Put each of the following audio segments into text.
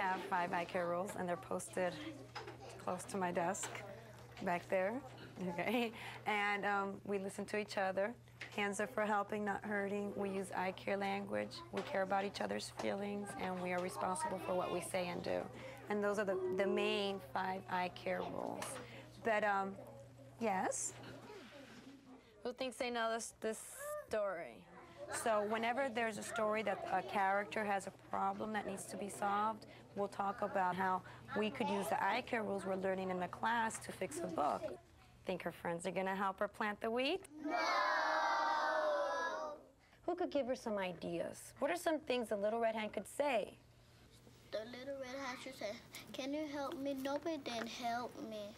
I have 5 eye care rules, and they're posted close to my desk back there. Okay, and we listen to each other. Hands are for helping, not hurting. We use eye care language. We care about each other's feelings, and we are responsible for what we say and do. And those are the main 5 eye care rules. But, yes? Who thinks they know this story? So whenever there's a story that a character has a problem that needs to be solved, we'll talk about how we could use the eye care rules we're learning in the class to fix a book. Think her friends are going to help her plant the wheat? No! Who could give her some ideas? What are some things the Little Red Hen could say? The Little Red Hen should say, "Can you help me?" Nobody didn't help me.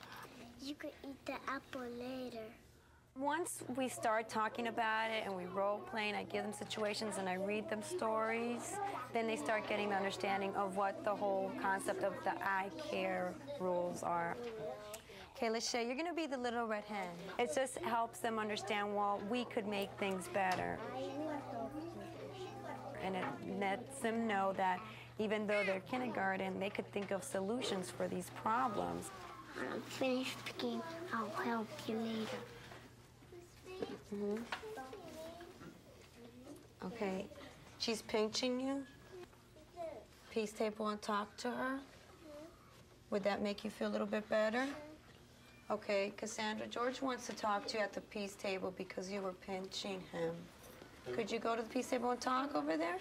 You could eat the apple later. Once we start talking about it and we role play and I give them situations and I read them stories, then they start getting the understanding of what the whole concept of the eye care rules are. Okay, Lachey, you're going to be the Little Red Hen. It just helps them understand, well, we could make things better. And it lets them know that even though they're kindergarten, they could think of solutions for these problems. When I'm finished picking, I'll help you later. Mm-hmm. Okay, she's pinching you. Peace table and talk to her. Would that make you feel a little bit better? Okay, Cassandra, George wants to talk to you at the peace table because you were pinching him. Could you go to the peace table and talk over there?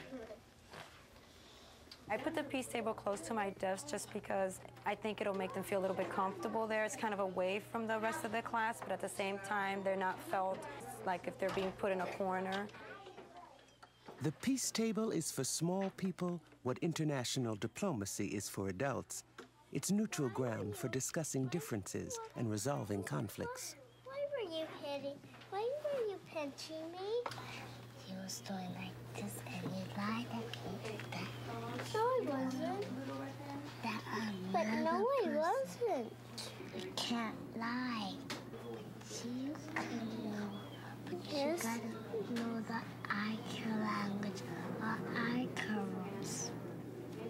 I put the peace table close to my desk just because I think it'll make them feel a little bit comfortable there. It's kind of away from the rest of the class, but at the same time, they're not felt like if they're being put in a corner. The peace table is for small people what international diplomacy is for adults. It's neutral ground for discussing differences and resolving conflicts. Why were you hitting? Why were you pinching me? He was doing like this and you lied at me. No, I wasn't. But no, I wasn't. You can't lie. You can know. But yes. You gotta know the eye care language or eye care rules.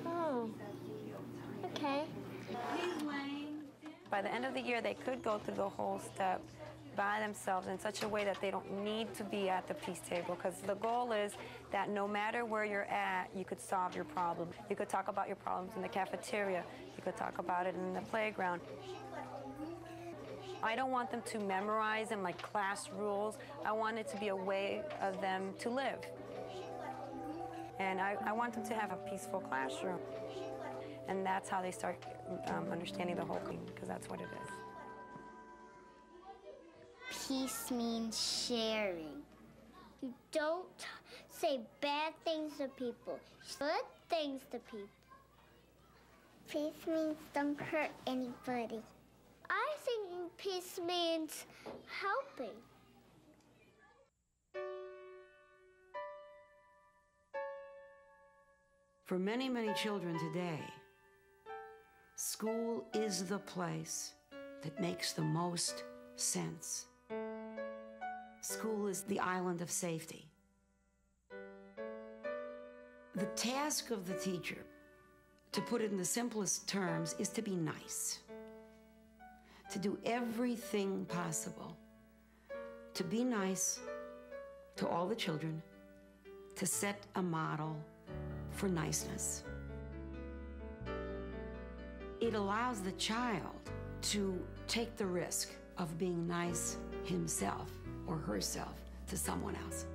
Oh, okay. By the end of the year, they could go through the whole step by themselves in such a way that they don't need to be at the peace table, because the goal is that no matter where you're at, you could solve your problem. You could talk about your problems in the cafeteria. You could talk about it in the playground. I don't want them to memorize them like class rules. I want it to be a way of them to live. And I want them to have a peaceful classroom. And that's how they start understanding the whole thing, because that's what it is. Peace means sharing. You don't say bad things to people, good things to people. Peace means don't hurt anybody. I think peace means helping. For many, many children today, school is the place that makes the most sense. School is the island of safety. The task of the teacher, to put it in the simplest terms, is to be nice. To do everything possible to be nice to all the children, to set a model for niceness. It allows the child to take the risk of being nice himself or herself to someone else.